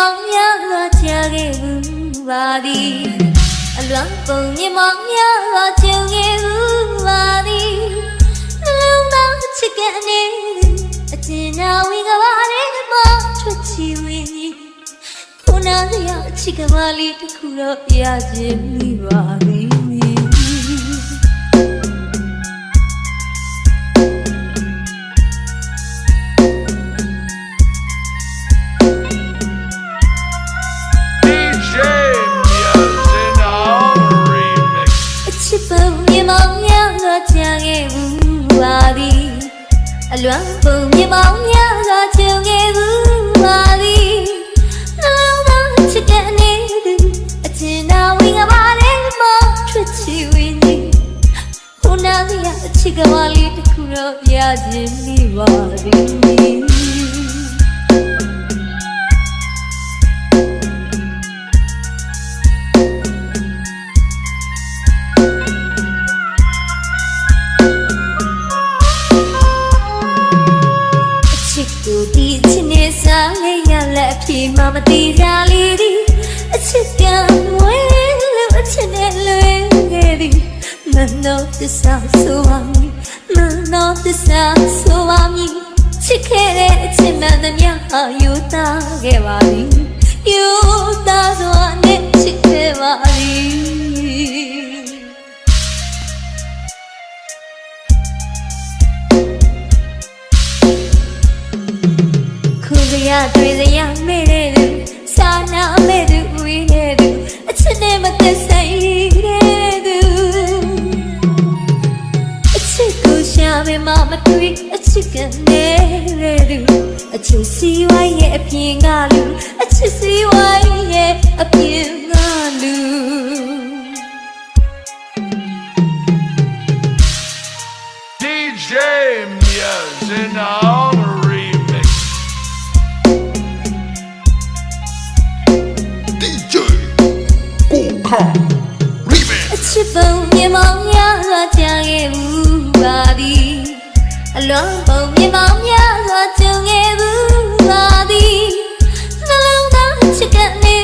မောင်များကကြခဲ့ဘူးပါသည်အလွမ်းပုံမြေမောင်များကကြုံခဲ့ဘူးပါသည်နှလုံးသားချစ်ကနေအကျဉ်းနာဝီကပါတဲ့မထွက်ချီဝင်းကြီးခုနကရချစ်ကမလေးတစ်ခုတော့ရခြင်းမိပါသည်အလွမ်းပုံမြေမောင်များကကြုံခဲ့ဘူးပါသည်နှလုံးသားချစ်ကနေသူအကျဉ်းနာဝီကပါတဲ့မထွက်ချီဝင်းကြီးခုနကရအချစ်ကမလေးတစ်ခုတော့ရခြင်းမိပါသည်ဒီချစ်နေစားလေရလက်ဖြေမမတိကြလေးဒီအချစ်ကမွေးလို့အချစ်နဲ့လွေခဲ့သည်မနောတစ္ဆာဆိုပါမည်မနောတစ္ဆာဆိုပါမည်ချစ်ခဲ့တဲ့အချစ်မှန်သမျှဟာယူသားခဲ့ပါသည်ယူသားစွာနဲ့ချစ်ခဲ့ပါသည်ရတွေ့စရာမဲ့တဲ့သူစာနာမဲ့သူဝေးတဲ့သူအချစ်နဲ့မသက်ဆိုင်တဲ့သူအချစ်ကိုရှာမယ်မမတွေ့အချစ်ကနေတဲ့သူအချစ်စီဝိုင်းရဲ့အပြင်ကလူအချစ်စီဝိုင်းရဲ့အပြင်ကလူ DJ Miazinalအချစ်ပုံမြေမောင်များကကြံခဲ့ဘူးပါသည်အလွမ်းပုံမြေမောင်များကကြုံခဲ့ဘူးပါသည်နှလုံးသားချစ်ကနေ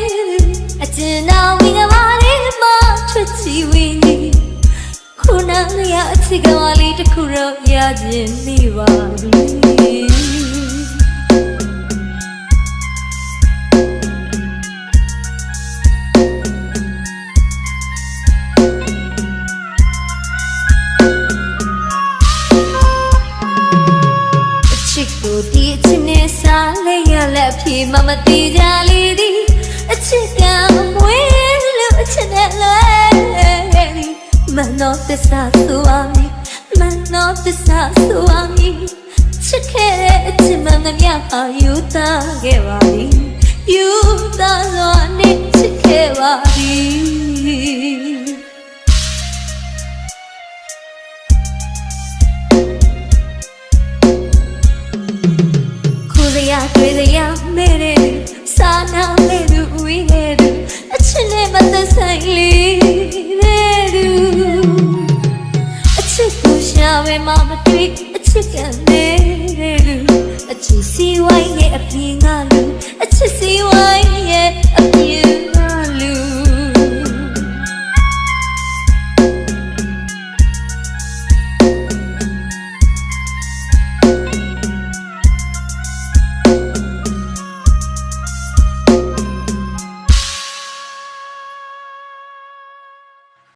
အကျဉ်းနာဝီကပါတဲ့မထွက်ချီဝင်းကြီးခုနကရအချစ်ကလေးတစ်ခုတော့ရခြင်းမိပါသည်ဒီအချစ်နဲ့စားလေရလက်ဖြေမမတိကြလေးဒီအချစ်ကမွေးလို့အချစ်နဲ့လွဲသည်မနောတစ္ဆာဆိုပါမည်မနောတစ္ဆာဆိုပါမည်ချစ်ခဲ့တဲ့အချစ်မှန်သမျှဟာယူသားခဲ့ပါသည်ယူသားစွာနဲ့ချစ်ခဲ့ပါသည်တွေ့စရာမဲ့တဲ့စာနာမဲ့သူဝေးတဲ့သူအချစ်နဲ့မသက်ဆိုင်လေးတဲ့သူအချစ်ကိုရှာမယ်မမတွေ့အချစ်ကနေတဲ့သူအချစ်စီဝိုင်းရဲ့အပြင်ကလူအချစ်စီဝို